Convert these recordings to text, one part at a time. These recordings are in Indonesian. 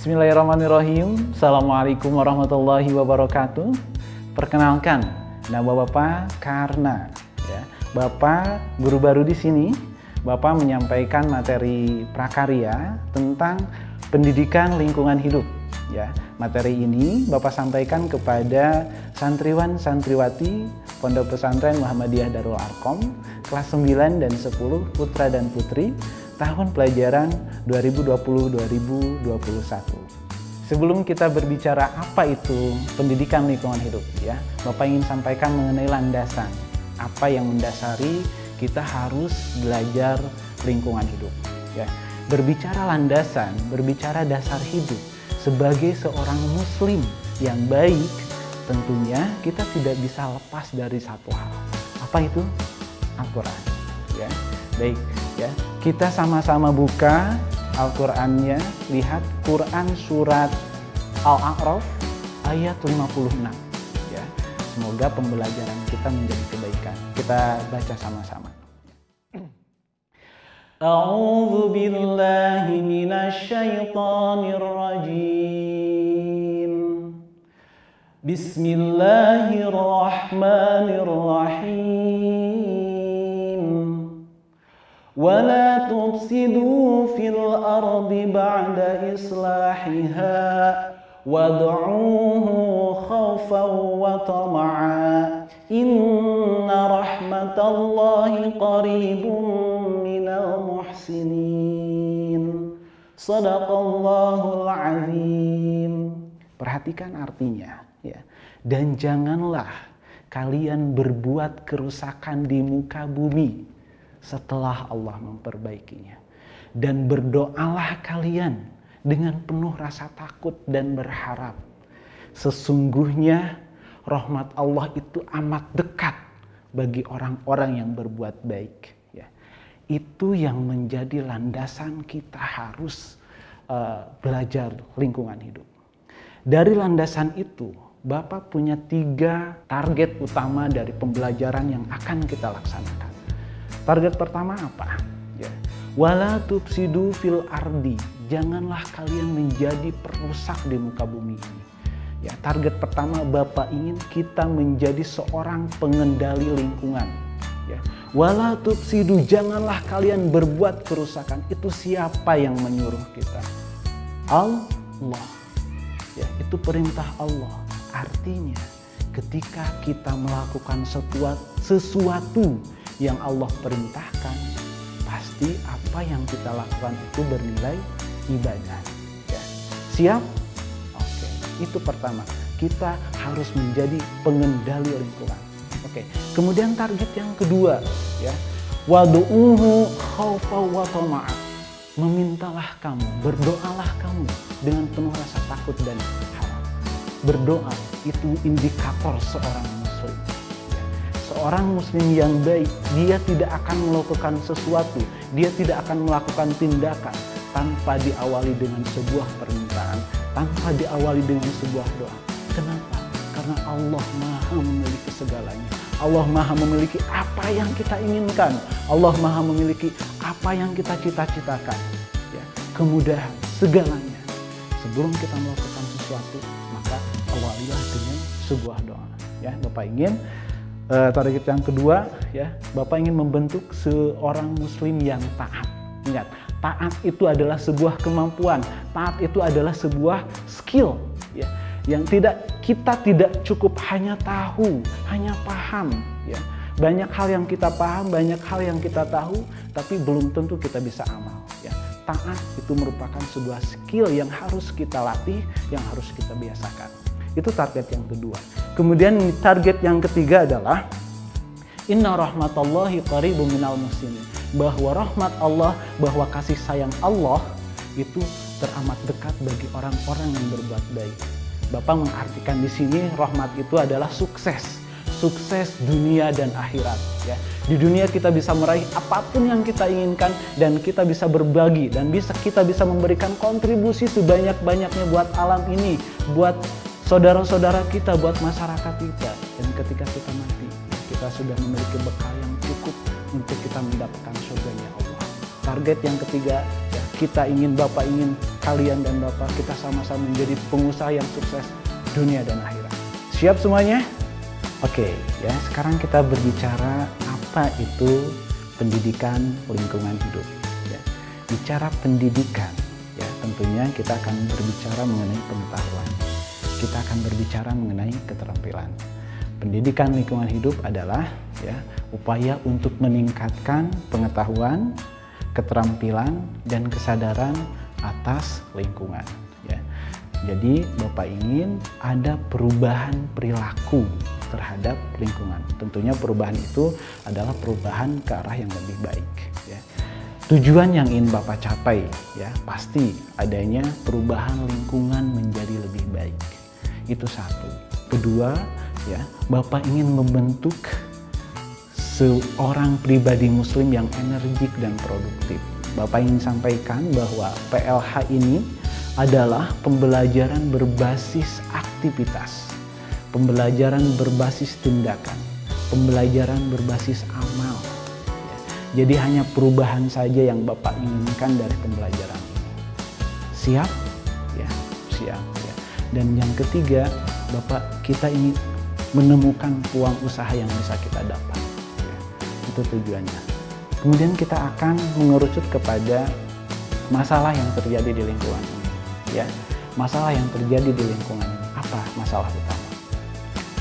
Bismillahirrahmanirrahim. Assalamualaikum warahmatullahi wabarakatuh. Perkenalkan, nama Bapak Karna. Ya, Bapak guru baru di sini. Bapak menyampaikan materi prakarya tentang pendidikan lingkungan hidup. Ya, materi ini Bapak sampaikan kepada santriwan santriwati Pondok Pesantren Muhammadiyah Darul Arqam kelas 9 dan 10 putra dan putri tahun pelajaran 2020-2021. Sebelum kita berbicara apa itu pendidikan lingkungan hidup, ya, Bapak ingin sampaikan mengenai landasan. Apa yang mendasari kita harus belajar lingkungan hidup. Ya. Berbicara landasan, berbicara dasar hidup, sebagai seorang muslim yang baik, tentunya kita tidak bisa lepas dari satu hal. Apa itu? Al-Quran. Ya. Baik, ya. Kita sama-sama buka Al-Qur'annya, lihat Quran surat Al-A'raf ayat 56. Ya. Semoga pembelajaran kita menjadi kebaikan. Kita baca sama-sama. A'udzu billahi minasy syaithanir rajim. Bismillahirrahmanirrahim. ولا تفسدوا في الأرض بعد إصلاحها وادعوه خوفا وطمعا إن رحمة الله قريب من المحسنين صدق الله العظيم. Perhatikan artinya, ya. Dan janganlah kalian berbuat kerusakan di muka bumi setelah Allah memperbaikinya. Dan berdoalah kalian dengan penuh rasa takut dan berharap. Sesungguhnya rahmat Allah itu amat dekat bagi orang-orang yang berbuat baik. Ya. Itu yang menjadi landasan kita harus belajar lingkungan hidup. Dari landasan itu, Bapak punya 3 target utama dari pembelajaran yang akan kita laksanakan. Target pertama apa? Ya. Wala tufsidu fil ardi. Janganlah kalian menjadi perusak di muka bumi ini. Ya, target pertama Bapak ingin kita menjadi seorang pengendali lingkungan. Ya. Wala tufsidu, janganlah kalian berbuat kerusakan. Itu siapa yang menyuruh kita? Allah. Ya, itu perintah Allah. Artinya ketika kita melakukan sesuatu yang Allah perintahkan, pasti apa yang kita lakukan itu bernilai ibadah. Ya. Siap? Oke, itu pertama. Kita harus menjadi pengendali lingkungan. Oke. Kemudian target yang kedua, ya. Wadu'uhu khaufa wa tama'a. Memintalah kamu, berdoalah kamu dengan penuh rasa takut dan harap. Berdoa itu indikator seorang muslim. Seorang muslim yang baik, dia tidak akan melakukan sesuatu, dia tidak akan melakukan tindakan tanpa diawali dengan sebuah permintaan, tanpa diawali dengan sebuah doa. Kenapa? Karena Allah Maha memiliki segalanya. Allah Maha memiliki apa yang kita inginkan. Allah Maha memiliki apa yang kita cita-citakan. Ya, kemudahan, segalanya. Sebelum kita melakukan sesuatu, maka awalilah dengan sebuah doa. Ya, Bapak ingin target yang kedua, ya, Bapak ingin membentuk seorang muslim yang taat. Ingat, taat itu adalah sebuah kemampuan, taat itu adalah sebuah skill, ya, yang kita tidak cukup hanya tahu, hanya paham, ya. Banyak hal yang kita paham, banyak hal yang kita tahu, tapi belum tentu kita bisa amal, ya. Taat itu merupakan sebuah skill yang harus kita latih, yang harus kita biasakan. Itu target yang kedua. Kemudian target yang ketiga adalah inna rahmatallahi qaribun minal muhsinin. Bahwa rahmat Allah, bahwa kasih sayang Allah itu teramat dekat bagi orang-orang yang berbuat baik. Bapak mengartikan di sini rahmat itu adalah sukses. Sukses dunia dan akhirat, ya. Di dunia kita bisa meraih apapun yang kita inginkan dan kita bisa berbagi dan kita bisa memberikan kontribusi sebanyak-banyaknya buat alam ini, buat saudara-saudara kita, buat masyarakat kita. Dan ketika kita mati, kita sudah memiliki bekal yang cukup untuk kita mendapatkan surganya Allah. Target yang ketiga, ya, Bapak ingin kalian dan Bapak kita sama-sama menjadi pengusaha yang sukses dunia dan akhirat. Siap semuanya? Oke, ya sekarang kita berbicara apa itu pendidikan lingkungan hidup. Ya. Bicara pendidikan, ya tentunya kita akan berbicara mengenai pengetahuan. Kita akan berbicara mengenai keterampilan. Pendidikan lingkungan hidup adalah ya upaya untuk meningkatkan pengetahuan, keterampilan, dan kesadaran atas lingkungan. Ya. Jadi Bapak ingin ada perubahan perilaku terhadap lingkungan. Tentunya perubahan itu adalah perubahan ke arah yang lebih baik. Ya. Tujuan yang ingin Bapak capai, ya pasti adanya perubahan lingkungan menjadi lebih baik. Itu satu. Kedua, ya Bapak ingin membentuk seorang pribadi Muslim yang energik dan produktif. Bapak ingin sampaikan bahwa PLH ini adalah pembelajaran berbasis aktivitas, pembelajaran berbasis tindakan, pembelajaran berbasis amal. Jadi hanya perubahan saja yang Bapak inginkan dari pembelajaran ini. Siap? Ya, siap. Ya. Dan yang ketiga, kita ingin menemukan peluang usaha yang bisa kita dapat. Ya, itu tujuannya. Kemudian kita akan mengerucut kepada masalah yang terjadi di lingkungan ini. Ya, masalah yang terjadi di lingkungan ini. Apa masalah utama?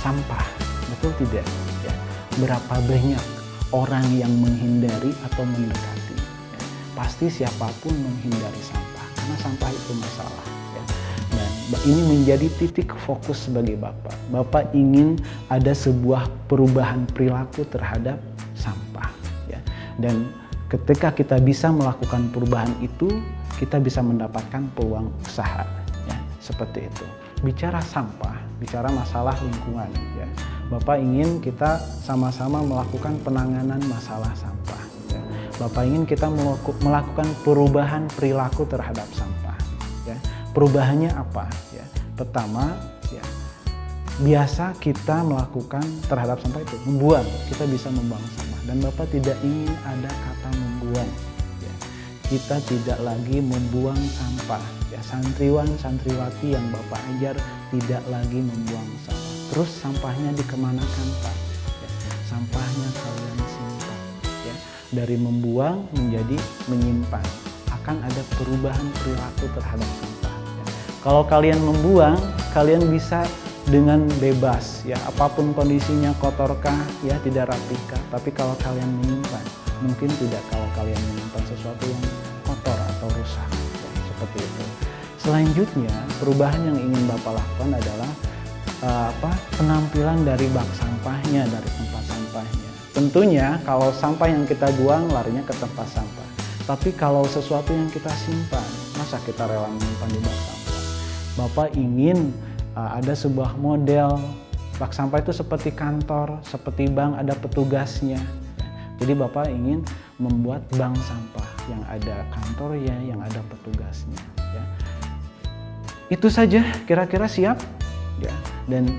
Sampah, betul tidak? Ya. Berapa banyak orang yang menghindari atau mendekati? Ya. Pasti siapapun menghindari sampah, karena sampah itu masalah. Ya. Dan ini menjadi titik fokus sebagai Bapak. Bapak ingin ada sebuah perubahan perilaku terhadap sampah. Ya. Dan ketika kita bisa melakukan perubahan itu, kita bisa mendapatkan peluang usaha. Ya. Seperti itu. Bicara sampah, bicara masalah lingkungan, ya. Bapak ingin kita sama-sama melakukan penanganan masalah sampah. Ya. Bapak ingin kita melakukan perubahan perilaku terhadap sampah. Ya. Perubahannya apa? Ya. Pertama, ya, biasa kita melakukan terhadap sampah itu membuang. Kita bisa membuang sampah, dan Bapak tidak ingin ada kata membuang. Ya. Kita tidak lagi membuang sampah. Ya, santriwan-santriwati yang Bapak ajar tidak lagi membuang sampah. Terus sampahnya dikemanakan, Pak? Ya, sampahnya kalian simpan. Ya, dari membuang menjadi menyimpan. Akan ada perubahan perilaku terhadap sampah. Ya. Kalau kalian membuang, kalian bisa dengan bebas. Ya, apapun kondisinya, kotorkah, ya tidak rapihkah. Tapi kalau kalian menyimpan, mungkin tidak kalau kalian menyimpan sesuatu yang kotor atau rusak. Ya, seperti itu. Selanjutnya, perubahan yang ingin Bapak lakukan adalah penampilan dari bak sampahnya, dari tempat sampahnya. Tentunya kalau sampah yang kita buang larinya ke tempat sampah. Tapi kalau sesuatu yang kita simpan, masa kita rela menyimpan di bak sampah? Bapak ingin ada sebuah model bak sampah itu seperti kantor, seperti bank, ada petugasnya. Jadi Bapak ingin membuat bank sampah yang ada kantornya, yang ada petugasnya. Ya. Itu saja, kira-kira siap? Ya. Dan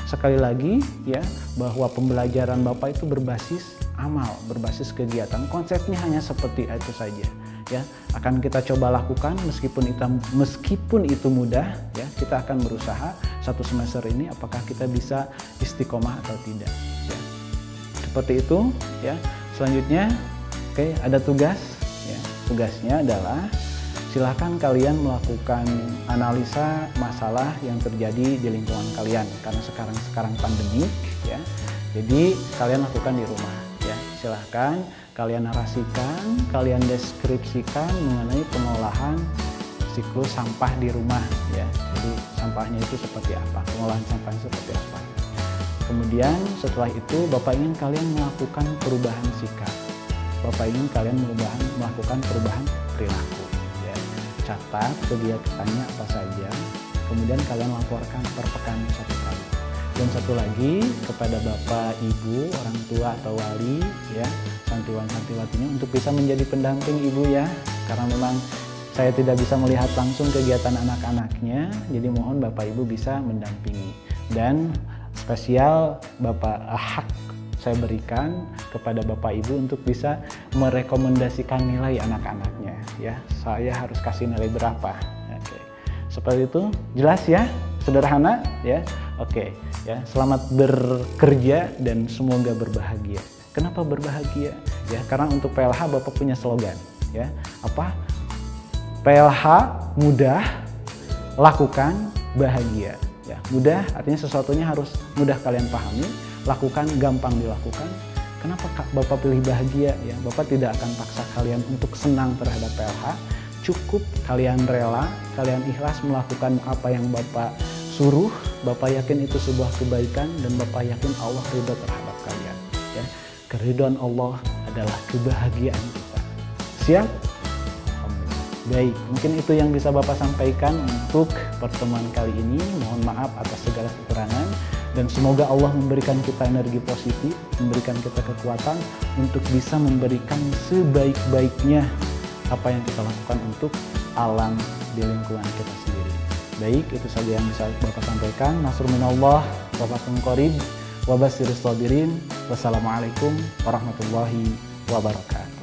sekali lagi ya, bahwa pembelajaran Bapak itu berbasis amal, berbasis kegiatan. Konsepnya hanya seperti itu saja. Ya, akan kita coba lakukan meskipun itu mudah. Ya, kita akan berusaha satu semester ini apakah kita bisa istiqomah atau tidak. Ya. Seperti itu. Ya. Selanjutnya, oke, ada tugas. Ya. Tugasnya adalah silakan kalian melakukan analisa masalah yang terjadi di lingkungan kalian karena sekarang pandemik, ya. Jadi kalian lakukan di rumah, ya. Silahkan kalian narasikan, kalian deskripsikan mengenai pengolahan siklus sampah di rumah, ya. Jadi sampahnya itu seperti apa, pengolahan sampah seperti apa. Kemudian setelah itu Bapak ingin kalian melakukan perubahan sikap, Bapak ingin kalian melakukan perubahan perilaku. Catat kegiatannya apa saja, kemudian kalian laporkan per pekan satu kali. Dan satu lagi kepada Bapak, Ibu, orang tua atau wali, ya, santriwan-santriwatinya untuk bisa menjadi pendamping Ibu ya, karena memang saya tidak bisa melihat langsung kegiatan anak-anaknya, jadi mohon Bapak Ibu bisa mendampingi. Dan spesial Bapak hak saya berikan kepada Bapak Ibu untuk bisa merekomendasikan nilai anak-anaknya ya. Saya harus kasih nilai berapa. Oke. Seperti itu, jelas ya? Sederhana ya. Oke, ya. Selamat bekerja dan semoga berbahagia. Kenapa berbahagia? Ya, karena untuk PLH Bapak punya slogan ya. Apa? PLH mudah, lakukan bahagia. Ya, mudah artinya sesuatunya harus mudah kalian pahami, lakukan gampang dilakukan. Kenapa Bapak pilih bahagia? Ya, Bapak tidak akan paksa kalian untuk senang terhadap PLH. Cukup kalian rela, kalian ikhlas melakukan apa yang Bapak suruh. Bapak yakin itu sebuah kebaikan dan Bapak yakin Allah ridho terhadap kalian. Ya, keridhaan Allah adalah kebahagiaan kita. Siap? Baik, mungkin itu yang bisa Bapak sampaikan untuk pertemuan kali ini. Mohon maaf atas segala kekurangan dan semoga Allah memberikan kita energi positif, memberikan kita kekuatan untuk bisa memberikan sebaik-baiknya apa yang kita lakukan untuk alam di lingkungan kita sendiri. Baik, itu saja yang bisa Bapak sampaikan. Nasrul minallah, wafakum qarib, wabasyiris sabirin. Wassalamualaikum warahmatullahi wabarakatuh.